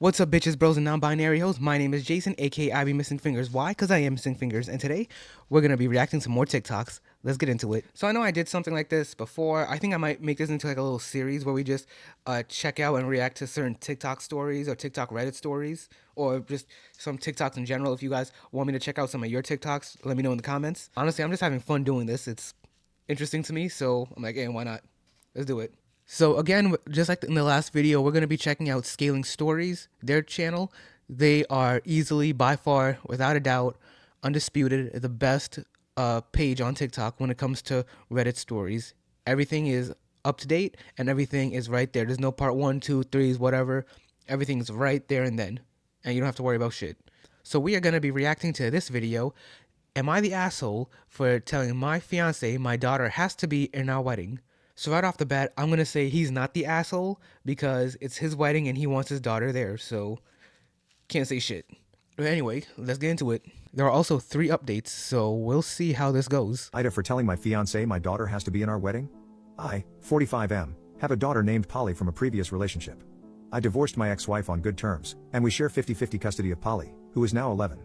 What's up, bitches, bros, and non-binary hoes? My name is Jason, aka I be missing fingers. Why? Because I am missing fingers. And today, we're gonna be reacting to more TikToks. Let's get into it. So I know I did something like this before. I think I might make this into like a little series where we just check out and react to certain TikTok stories or TikTok Reddit stories, or just some TikToks in general. If you guys want me to check out some of your TikToks, let me know in the comments. Honestly, I'm just having fun doing this. It's interesting to me, so I'm like, hey, why not? Let's do it. So again, just like in the last video, we're going to be checking out Scaling Stories, their channel. They are easily, by far, without a doubt, undisputed, the best page on TikTok when it comes to Reddit stories. Everything is up to date and everything is right there. There's no part one, two, threes, whatever. Everything's right there and then. And you don't have to worry about shit. So we are going to be reacting to this video. Am I the asshole for telling my fiance my daughter has to be in our wedding? So right off the bat, I'm gonna say he's not the asshole because it's his wedding and he wants his daughter there. So can't say shit. But anyway, let's get into it. There are also 3 updates, so we'll see how this goes. Ida for telling my fiancé my daughter has to be in our wedding? I, 45M, have a daughter named Polly from a previous relationship. I divorced my ex-wife on good terms, and we share 50-50 custody of Polly, who is now 11.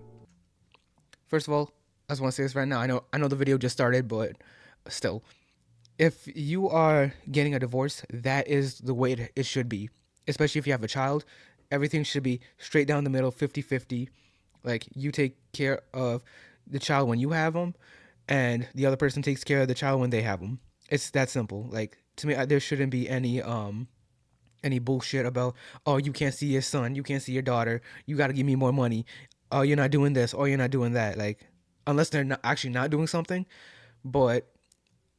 First of all, I just want to say this right now. I know the video just started, but still, if you are getting a divorce, that is the way it should be. Especially if you have a child, everything should be straight down the middle, 50-50. Like, you take care of the child when you have them, and the other person takes care of the child when they have them. It's that simple. Like, to me, there shouldn't be any bullshit about, oh, you can't see your son, you can't see your daughter, you got to give me more money, oh, you're not doing this, oh, you're not doing that. Like, unless they're not actually not doing something. But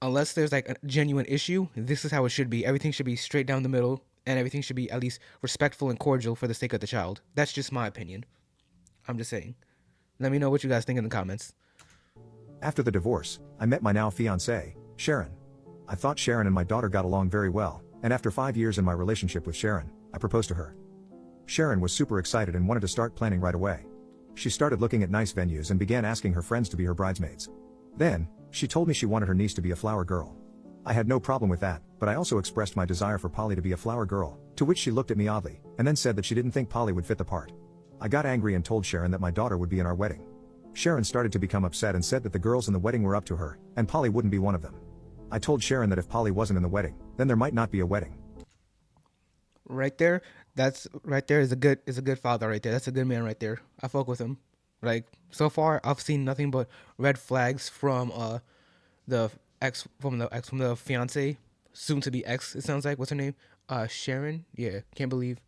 unless there's like a genuine issue, this is how it should be. Everything should be straight down the middle, and everything should be at least respectful and cordial for the sake of the child. That's just my opinion. I'm just saying. Let me know what you guys think in the comments. After the divorce, I met my now fiancée, Sharon. I thought Sharon and my daughter got along very well, and after 5 years in my relationship with Sharon, I proposed to her. Sharon was super excited and wanted to start planning right away. She started looking at nice venues and began asking her friends to be her bridesmaids. Then, she told me she wanted her niece to be a flower girl. I had no problem with that, but I also expressed my desire for Polly to be a flower girl, to which she looked at me oddly, and then said that she didn't think Polly would fit the part. I got angry and told Sharon that my daughter would be in our wedding. Sharon started to become upset and said that the girls in the wedding were up to her, and Polly wouldn't be one of them. I told Sharon that if Polly wasn't in the wedding, then there might not be a wedding. Right there, that's right there is a good father right there. That's a good man right there. I fuck with him. Like, so far, I've seen nothing but red flags from the from the fiance, soon to be ex. It sounds like, what's her name? Sharon. Yeah, can't believe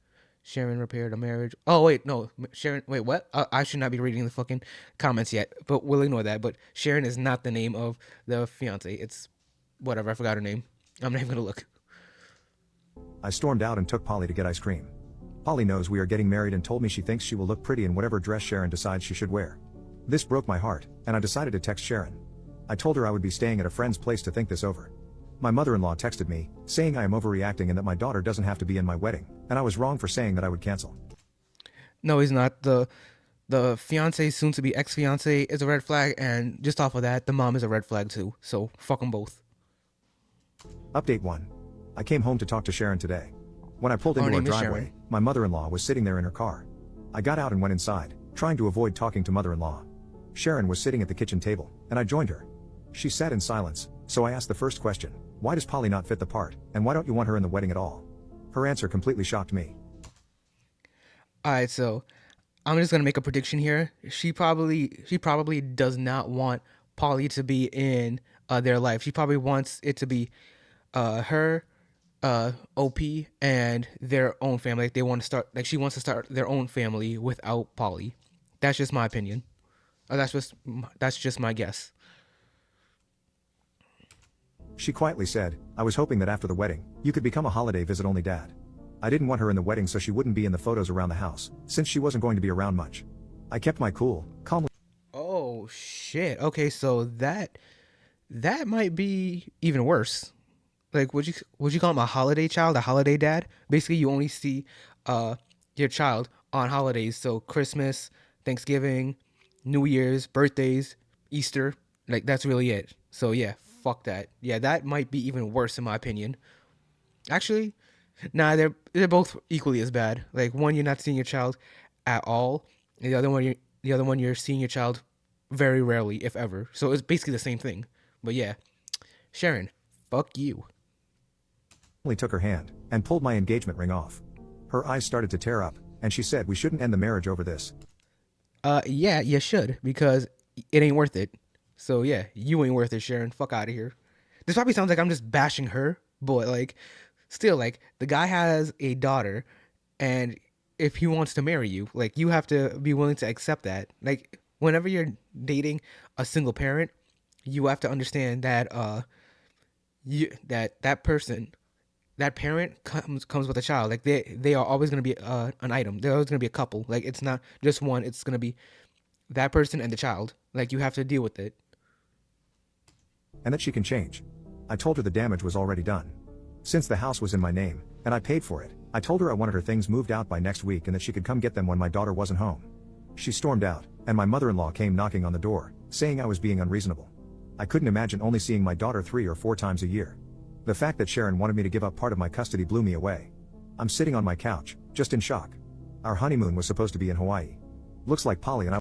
Sharon repaired a marriage. Oh wait, no, Sharon. Wait, what? I should not be reading the fucking comments yet, but we'll ignore that. But Sharon is not the name of the fiance. It's whatever. I forgot her name. I'm not even gonna look. I stormed out and took Polly to get ice cream. Polly knows we are getting married and told me she thinks she will look pretty in whatever dress Sharon decides she should wear. This broke my heart, and I decided to text Sharon. I told her I would be staying at a friend's place to think this over. My mother-in-law texted me, saying I am overreacting and that my daughter doesn't have to be in my wedding, and I was wrong for saying that I would cancel. No, he's not. The fiance, soon to be ex fiance, is a red flag, and just off of that, the mom is a red flag too. So fuck them both. Update 1. I came home to talk to Sharon today. When I pulled into our driveway, my mother-in-law was sitting there in her car. I got out and went inside, trying to avoid talking to mother-in-law. Sharon was sitting at the kitchen table, and I joined her. She sat in silence, so I asked the first question: why does Polly not fit the part, and why don't you want her in the wedding at all? Her answer completely shocked me. All right, so I'm just gonna make a prediction here. She probably does not want Polly to be in their life. She probably wants it to be her, OP, and their own family. Like, they want to start. Like, she wants to start their own family without Polly. That's just my opinion. That's just my guess. She quietly said, I was hoping that after the wedding, you could become a holiday visit-only dad. I didn't want her in the wedding so she wouldn't be in the photos around the house, since she wasn't going to be around much. I kept my cool, calmly. Oh shit. Okay, so that might be even worse. Like, would you call him a holiday child, a holiday dad? Basically, you only see your child on holidays, so Christmas, Thanksgiving, New Year's, birthdays, Easter. Like, that's really it. So yeah, fuck that. Yeah, that might be even worse in my opinion. Actually, Nah, they're both equally as bad. Like one, you're not seeing your child at all, and the other one you're seeing your child very rarely, if ever. So it's basically the same thing. But yeah, Sharon, fuck you. I took her hand and pulled my engagement ring off. Her eyes started to tear up, and she said we shouldn't end the marriage over this. Yeah, you should because it ain't worth it. So yeah, you ain't worth it, Sharon. Fuck out of here. This probably sounds like I'm just bashing her, but like, still, like the guy has a daughter, and if he wants to marry you, like you have to be willing to accept that. Like whenever you're dating a single parent, you have to understand that that person, that parent comes with a child. Like they are always gonna be an item. They're always gonna be a couple. Like it's not just one. It's gonna be that person and the child. Like you have to deal with it. And that she can change. I told her the damage was already done. Since the house was in my name, and I paid for it, I told her I wanted her things moved out by next week and that she could come get them when my daughter wasn't home. She stormed out, and my mother-in-law came knocking on the door, saying I was being unreasonable. I couldn't imagine only seeing my daughter 3 or 4 times a year. The fact that Sharon wanted me to give up part of my custody blew me away. I'm sitting on my couch, just in shock. Our honeymoon was supposed to be in Hawaii. Looks like Polly and I.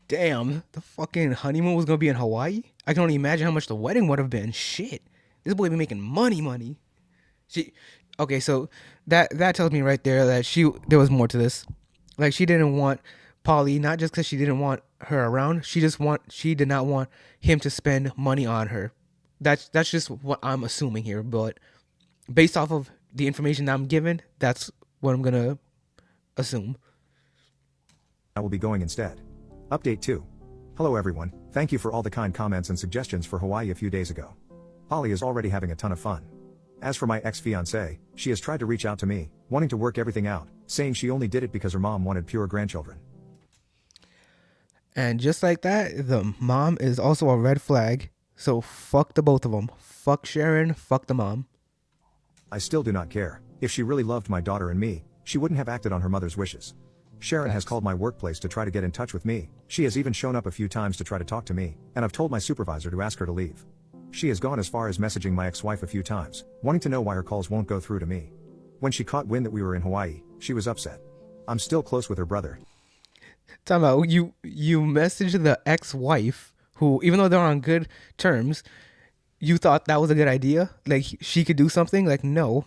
Damn, the fucking honeymoon was gonna be in Hawaii. I can only imagine how much the wedding would have been. Shit, this boy be making money. She, okay, so that tells me right there that there was more to this. Like she didn't want Polly, not just because she didn't want her around. She did not want him to spend money on her. That's just what I'm assuming here. But based off of the information that I'm given, that's what I'm gonna assume. I will be going instead. Update 2. Hello everyone, thank you for all the kind comments and suggestions for Hawaii a few days ago. Polly is already having a ton of fun. As for my ex-fiancé, she has tried to reach out to me, wanting to work everything out, saying she only did it because her mom wanted pure grandchildren. And just like that, the mom is also a red flag. So fuck the both of them. Fuck Sharon. Fuck the mom. I still do not care. If she really loved my daughter and me, she wouldn't have acted on her mother's wishes. Sharon has Facts. called my workplace to try to get in touch with me. She has even shown up a few times to try to talk to me, and I've told my supervisor to ask her to leave. She has gone as far as messaging my ex-wife a few times, wanting to know why her calls won't go through to me. When she caught wind that we were in Hawaii, she was upset. I'm still close with her brother. Talking about you messaged the ex-wife who, even though they're on good terms, you thought that was a good idea. Like she could do something. Like no.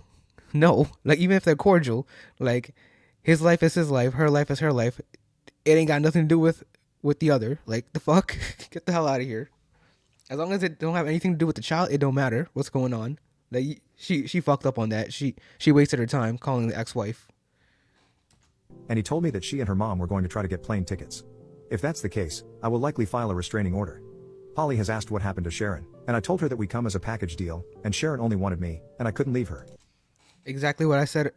Like even if they're cordial, like his life is his life, her life is her life. It ain't got nothing to do with the other. Like the fuck, get the hell out of here. As long as it don't have anything to do with the child, it don't matter what's going on. Like she fucked up on that. She wasted her time calling the ex-wife. And he told me that she and her mom were going to try to get plane tickets. If that's the case, I will likely file a restraining order. Polly has asked what happened to Sharon, and I told her that we come as a package deal, and Sharon only wanted me, and I couldn't leave her. Exactly what I said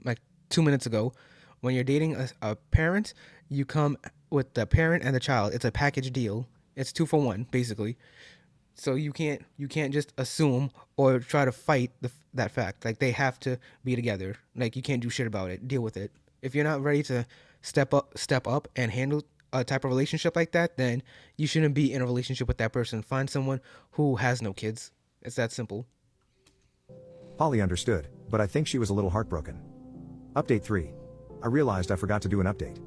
like 2 minutes ago. When you're dating a parent, you come with the parent and the child. It's a package deal. It's 2 for 1 basically. So you can't just assume or try to fight that fact. Like they have to be together. Like you can't do shit about it. Deal with it. If you're not ready to step up and handle a type of relationship like that, then you shouldn't be in a relationship with that person. Find someone who has no kids. It's that simple. Polly understood, but I think she was a little heartbroken. Update 3. I realized I forgot to do an update.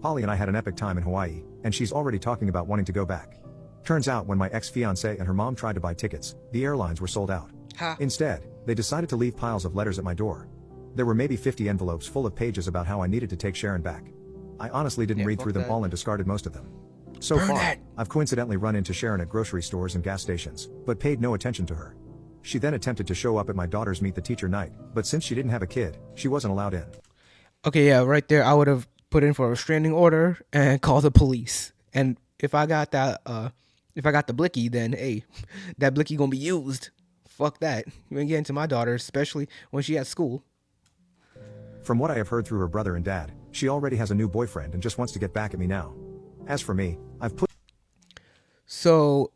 Polly and I had an epic time in Hawaii, and she's already talking about wanting to go back. Turns out when my ex-fiancé and her mom tried to buy tickets, the airlines were sold out. Ha. Instead, they decided to leave piles of letters at my door. There were maybe 50 envelopes full of pages about how I needed to take Sharon back. I honestly didn't Yeah, read fuck through them that. all and discarded most of them. So Burn far, that. I've coincidentally run into Sharon at grocery stores and gas stations, but paid no attention to her. She then attempted to show up at my daughter's meet the teacher night, but since she didn't have a kid, she wasn't allowed in. Okay, yeah, right there. I would have put in for a restraining order and called the police. And if I got the blicky, then hey, that blicky gonna be used. Fuck that. You ain't getting to my daughter, especially when she at school. From what I have heard through her brother and dad, she already has a new boyfriend and just wants to get back at me now. As for me, I've put So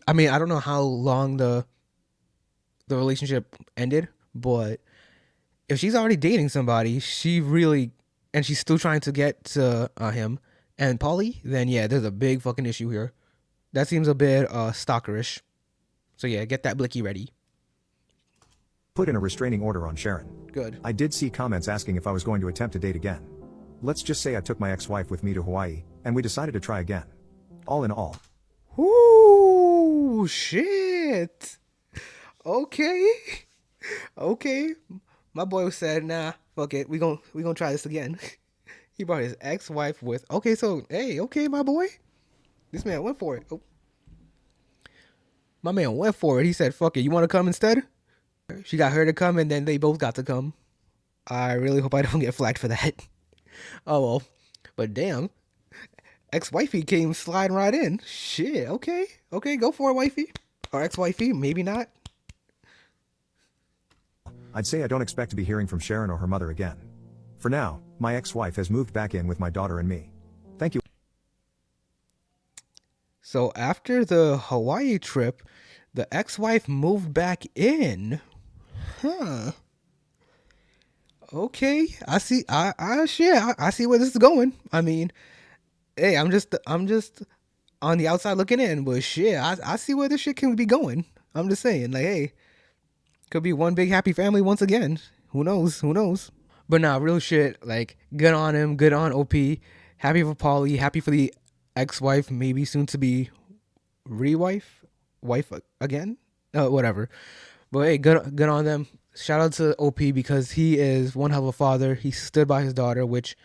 I mean, I don't know how long the relationship ended, but if she's already dating somebody, and she's still trying to get to him and Polly, then yeah, there's a big fucking issue here. That seems a bit stalkerish. So yeah, get that blicky ready. put in a restraining order on Sharon. Good. I did see comments asking if I was going to attempt to date again. Let's just say I took my ex-wife with me to Hawaii, and we decided to try again. All in all. Ooh, shit. Okay. Okay. My boy said, nah, fuck it. We gonna try this again. He brought his ex-wife with. Okay, so, hey, okay, my boy. This man went for it. Oh. My man went for it. He said, fuck it. You want to come instead? She got her to come, and then they both got to come. I really hope I don't get flagged for that. Oh, well. But damn. Ex-wifey came sliding right in. Shit, okay. Okay, go for it, wifey. Or ex-wifey, maybe not. I'd say I don't expect to be hearing from Sharon or her mother again. For now, my ex-wife has moved back in with my daughter and me. Thank you. So after the Hawaii trip, the ex-wife moved back in. Huh. Okay, I see. I see where this is going. I mean, hey, I'm just on the outside looking in, but shit, I see where this shit can be going. I'm just saying, like, hey, could be one big happy family once again. Who knows? Who knows? But nah, real shit. Like, good on him. Good on OP. Happy for Polly. Happy for the ex-wife, maybe soon to be re-wife, wife again. Whatever. But hey, good on them. Shout out to OP because he is one hell of a father. He stood by his daughter, which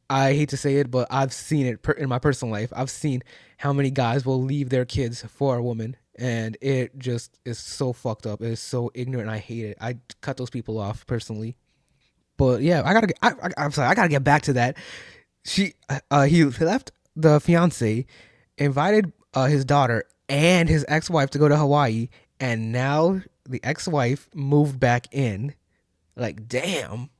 I hate to say it, but I've seen it in my personal life. I've seen how many guys will leave their kids for a woman, and it just is so fucked up. It is so ignorant. I hate it. I cut those people off personally. But yeah, I'm sorry. I gotta get back to that. He left the fiance, invited his daughter and his ex-wife to go to Hawaii, and now the ex-wife moved back in. Like, damn.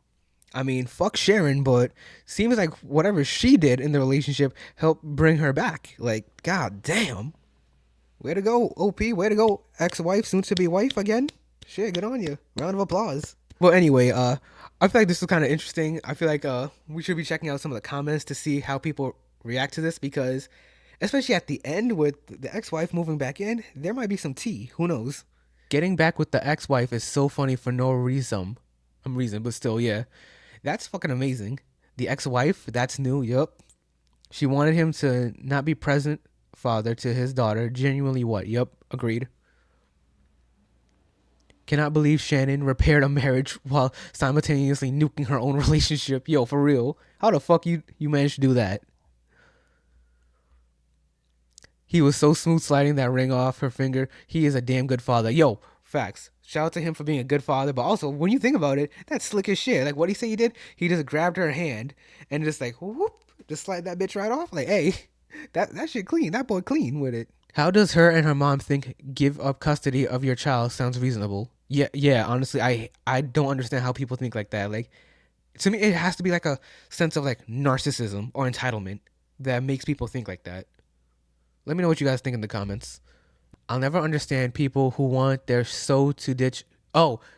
I mean, fuck Sharon, but seems like whatever she did in the relationship helped bring her back. Like, god damn. Way to go, OP. Way to go, ex-wife, soon to be wife again. Shit, good on you. Round of applause. Well, anyway, I feel like this was kind of interesting. I feel like we should be checking out some of the comments to see how people react to this because, especially at the end with the ex-wife moving back in, there might be some tea. Who knows? Getting back with the ex-wife is so funny for no reason. But still, yeah. That's fucking amazing. The ex-wife, that's new, yup. She wanted him to not be present father to his daughter. Genuinely what? Yup, agreed. Cannot believe Shannon repaired a marriage while simultaneously nuking her own relationship. Yo, for real. How the fuck you managed to do that? He was so smooth sliding that ring off her finger. He is a damn good father. Yo, facts. Shout out to him for being a good father. But also, when you think about it, that's slick as shit. Like, what he say he did? He just grabbed her hand and just like, whoop, just slide that bitch right off. Like, hey, that shit clean. That boy clean with it. How does her and her mom think give up custody of your child sounds reasonable? Yeah. Honestly, I don't understand how people think like that. Like, to me, it has to be like a sense of like narcissism or entitlement that makes people think like that. Let me know what you guys think in the comments. I'll never understand people who want their to ditch.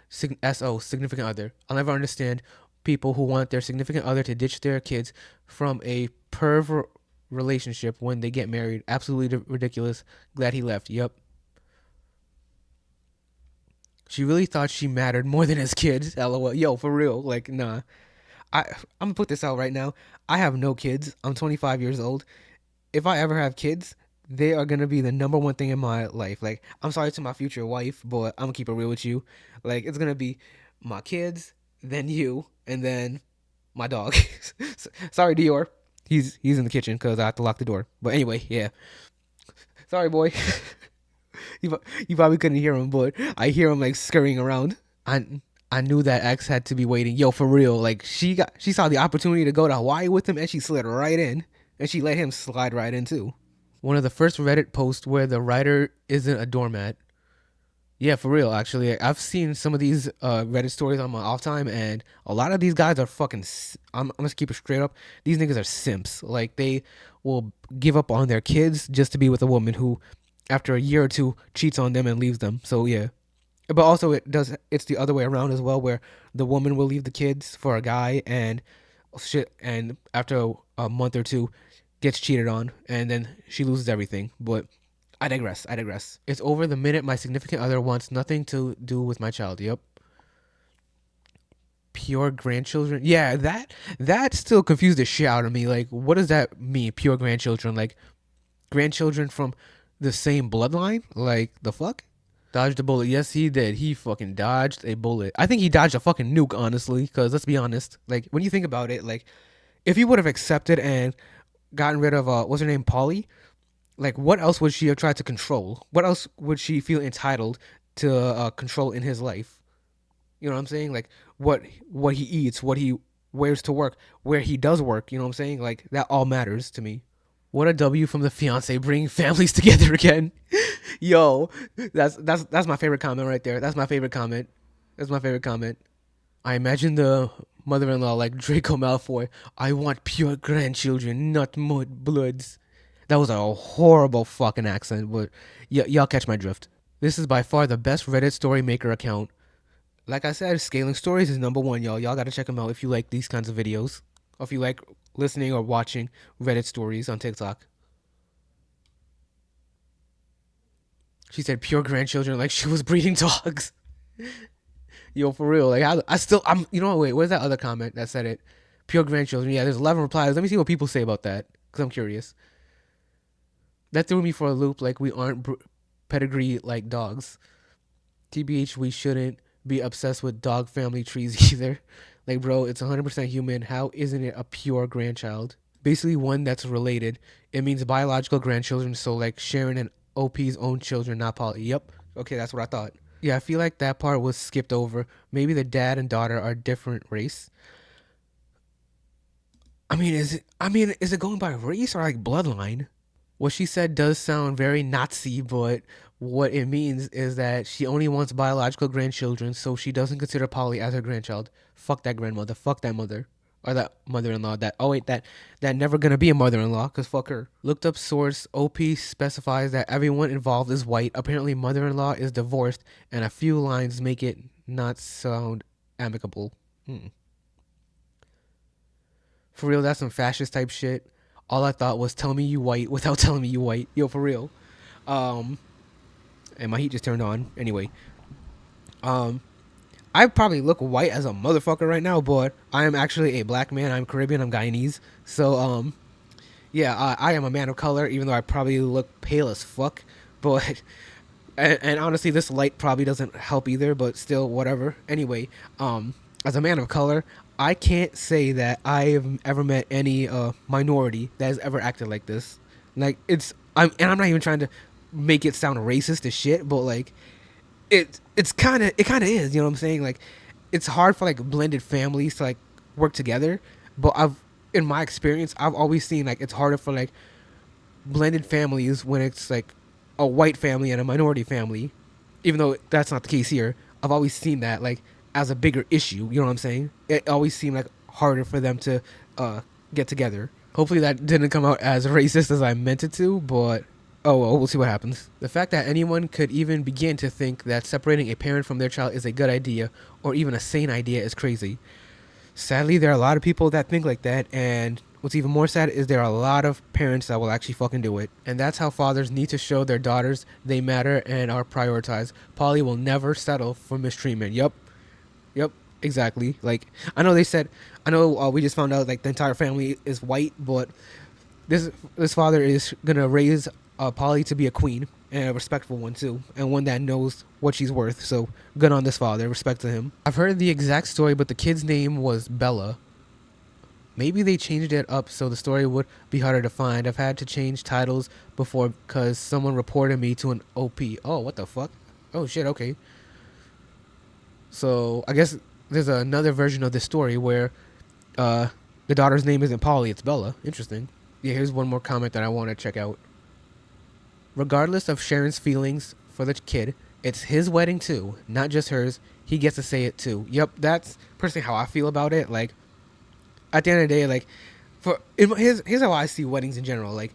Significant other. I'll never understand people who want their significant other to ditch their kids from a perv relationship when they get married. Absolutely ridiculous. Glad he left. Yep. She really thought she mattered more than his kids. LOL. Yo, for real. Like, nah. I'm gonna put this out right now. I have no kids. I'm 25 years old. If I ever have kids, they are gonna be the number one thing in my life. Like, I'm sorry to my future wife, but I'm gonna keep it real with you. Like, it's gonna be my kids, then you, and then my dog. Sorry, Dior. He's in the kitchen because I have to lock the door. But anyway, yeah. Sorry, boy. You probably couldn't hear him, but I hear him like scurrying around. I knew that ex had to be waiting. Yo, for real. Like, she saw the opportunity to go to Hawaii with him, and she slid right in, and she let him slide right in too. One of the first Reddit posts where the writer isn't a doormat. Yeah, for real, actually. I've seen some of these Reddit stories on my off time, and a lot of these guys are fucking... I'm going to keep it straight up. These niggas are simps. Like, they will give up on their kids just to be with a woman who, after a year or two, cheats on them and leaves them. So, yeah. But also, it's the other way around as well, where the woman will leave the kids for a guy, and after a month or two, gets cheated on, and then she loses everything. But I digress. It's over the minute my significant other wants nothing to do with my child. Yep. Pure grandchildren. Yeah, that still confused the shit out of me. Like, what does that mean? Pure grandchildren, like grandchildren from the same bloodline? Like the fuck? Dodged a bullet. Yes, he did. He fucking dodged a bullet. I think he dodged a fucking nuke, honestly. Because let's be honest, like when you think about it, like if he would have accepted and gotten rid of what's her name, Polly, like what else would she have tried to control? What else would she feel entitled to control in his life? You know what I'm saying? Like what he eats, what he wears to work, where he does work. You know what I'm saying? Like that all matters to me. What a W from the fiance, bringing families together again. Yo, that's my favorite comment right there. That's my favorite comment. That's my favorite comment. I imagine the mother-in-law like Draco Malfoy. I want pure grandchildren, not mud bloods. That was a horrible fucking accent, but y'all catch my drift. This is by far the best Reddit story maker account. Like I said, Scaling Stories is number one, y'all. Y'all gotta check them out if you like these kinds of videos, or if you like listening or watching Reddit stories on TikTok. She said pure grandchildren like she was breeding dogs. Yo, for real. Like I'm you know, wait, where's that other comment that said it? Pure grandchildren. Yeah, there's 11 replies. Let me see what people say about that, because I'm curious. That threw me for a loop. Like we aren't pedigree like dogs. TBH, we shouldn't be obsessed with dog family trees either. Like, bro, it's 100% human. How isn't it a pure grandchild? Basically, one that's related. It means biological grandchildren. So, like Sharon and OP's own children, not Polly. Yep. Okay, that's what I thought. Yeah, I feel like that part was skipped over. Maybe the dad and daughter are different race. Is it going by race or like bloodline? What she said does sound very Nazi, but what it means is that she only wants biological grandchildren, so she doesn't consider Polly as her grandchild. Fuck that grandmother. Fuck that mother. Or that mother-in-law. That never gonna be a mother-in-law, cause fuck her. Looked up source. OP specifies that everyone involved is white. Apparently, mother-in-law is divorced, and a few lines make it not sound amicable. For real, that's some fascist type shit. All I thought was tell me you white without telling me you white. Yo, for real. And my heat just turned on. Anyway, I probably look white as a motherfucker right now, but I am actually a black man. I'm Caribbean. I'm Guyanese. So, yeah, I am a man of color, even though I probably look pale as fuck. But, and honestly, this light probably doesn't help either, but still, whatever. Anyway, as a man of color, I can't say that I have ever met any minority that has ever acted like this. Like I'm not even trying to make it sound racist as shit, but like it kind of is. You know what I'm saying? Like it's hard for like blended families to like work together, but in my experience, I've always seen like it's harder for like blended families when it's like a white family and a minority family, even though that's not the case here. I've always seen that like as a bigger issue. You know what I'm saying? It always seemed like harder for them to get together. Hopefully that didn't come out as racist as I meant it to, but oh well, we'll see what happens. The fact that anyone could even begin to think that separating a parent from their child is a good idea or even a sane idea is crazy. Sadly, there are a lot of people that think like that, and what's even more sad is there are a lot of parents that will actually fucking do it. And that's how fathers need to show their daughters they matter and are prioritized. Polly will never settle for mistreatment. Yep, exactly. Like I know we just found out like the entire family is white, but this father is gonna raise Polly to be a queen and a respectful one too, and one that knows what she's worth. So good on this father, respect to him. I've heard the exact story, but the kid's name was Bella. Maybe they changed it up so the story would be harder to find. I've had to change titles before because someone reported me to an OP. Oh, what the fuck? Oh shit, okay. So I guess there's another version of this story where the daughter's name isn't Polly, it's Bella. Interesting. Yeah, here's one more comment that I want to check out. Regardless of Sharon's feelings for the kid, it's his wedding too, not just hers. He gets to say it too. Yep, that's personally how I feel about it. Like, at the end of the day, like, here's how I see weddings in general. Like,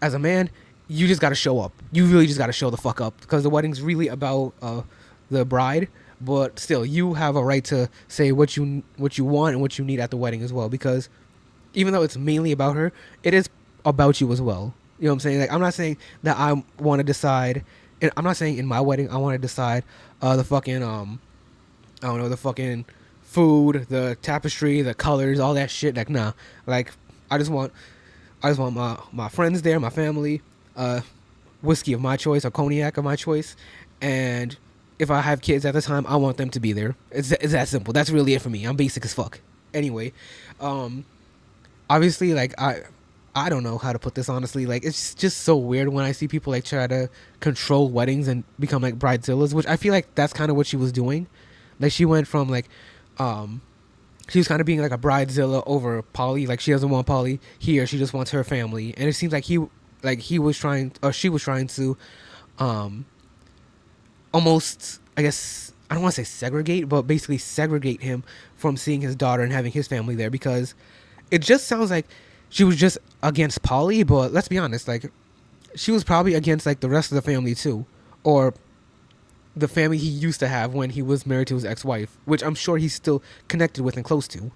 as a man, you just got to show up. You really just got to show the fuck up, because the wedding's really about the bride. But still, you have a right to say what you want and what you need at the wedding as well, because even though it's mainly about her, it is about you as well. You know what I'm saying? Like, I'm not saying that I want to decide, and I'm not saying in my wedding I want to decide the fucking the fucking food, the tapestry, the colors, all that shit. Like nah, like I just want my friends there, my family, whiskey of my choice or cognac of my choice, and if I have kids at the time, I want them to be there. It's that simple. That's really it for me. I'm basic as fuck. Anyway, obviously, like I don't know how to put this honestly. Like it's just so weird when I see people like try to control weddings and become like bridezillas, which I feel like that's kind of what she was doing. Like she went from like she was kind of being like a bridezilla over Polly. Like she doesn't want Polly here. She just wants her family. And it seems like he was trying, or she was trying to, almost, I guess, I don't want to say segregate, but basically segregate him from seeing his daughter and having his family there, because it just sounds like she was just against Polly. But let's be honest, like she was probably against like the rest of the family too, or the family he used to have when he was married to his ex-wife, which I'm sure he's still connected with and close to.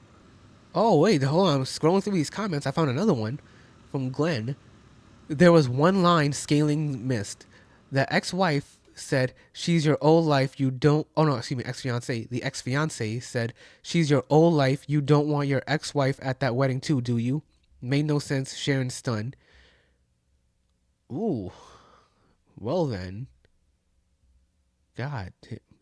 Oh wait, hold on. I'm scrolling through these comments. I found another one from Glenn. There was one line scaling missed. The ex-wife said, "She's your old life. You don't." Oh no, excuse me, ex-fiance. The ex-fiance said, "She's your old life. You don't want your ex-wife at that wedding too, do you?" Made no sense. Sharon stunned. Ooh. Well then. God,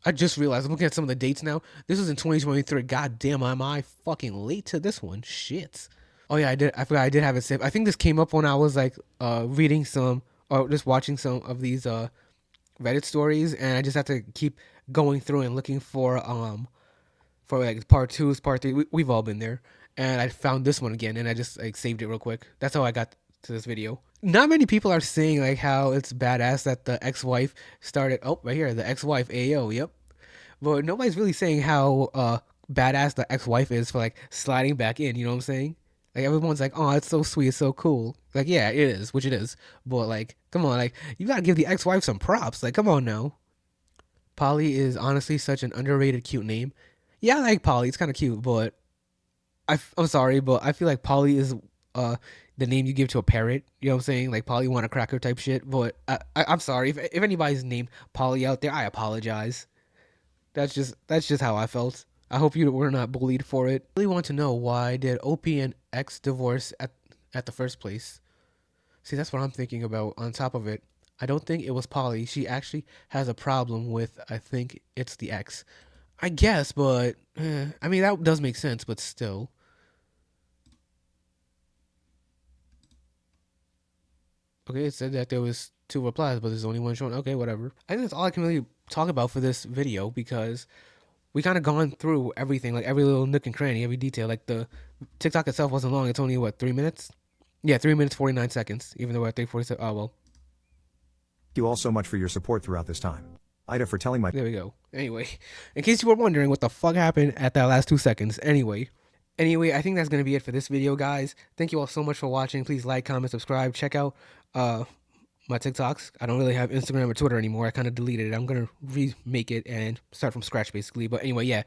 I just realized I'm looking at some of the dates now. This was in 2023. God damn, am I fucking late to this one? Shit. Oh yeah, I did. I forgot I did have it saved. I think this came up when I was like reading some or just watching some of these Reddit stories, and I just have to keep going through and looking for like part twos, part three. We've all been there, and I found this one again, and I just like saved it real quick. That's how I got to this video. Not many people are saying like how it's badass that the ex-wife started. Oh, right here, the ex-wife. Ayo, yep. But nobody's really saying how badass the ex-wife is for like sliding back in. You know what I'm saying? Like everyone's like, oh, it's so sweet, it's so cool. Like yeah, it is, which it is. But like, come on, like you gotta give the ex-wife some props. Like, come on now. Polly is honestly such an underrated, cute name. Yeah, I like Polly. It's kind of cute, but I'm sorry, but I feel like Polly is uh the name you give to a parrot. You know what I'm saying? Like Polly want a cracker type shit. But I'm sorry if anybody's named Polly out there. I apologize. That's just how I felt. I hope you were not bullied for it. I really want to know, why did Opie and X divorce at the first place? See, that's what I'm thinking about. On top of it, I don't think it was Polly. She actually has a problem with. I think it's the ex. I guess, but I mean that does make sense. But still, okay. It said that there was two replies, but there's only one shown. Okay, whatever. I think that's all I can really talk about for this video, because we kind of gone through everything, like every little nook and cranny, every detail. Like the TikTok itself wasn't long. It's only what, 3 minutes? Yeah, 3 minutes 49 seconds. Even though we're at 3:47. Oh well, Thank you all so much for your support throughout this time. Ida for telling my there we go. Anyway, in case you were wondering what the fuck happened at that last 2 seconds. Anyway, I think that's gonna be it for this video, guys. Thank you all so much for watching. Please like, comment, subscribe. Check out my TikToks. I don't really have Instagram or Twitter anymore. I kind of deleted it. I'm gonna remake it and start from scratch, basically. But anyway, yeah.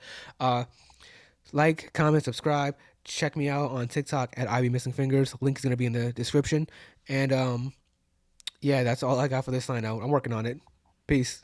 Like, comment, subscribe. Check me out on TikTok at I Be Missing Fingers. Link is gonna be in the description. And yeah, that's all I got for this sign out. I'm working on it. Peace.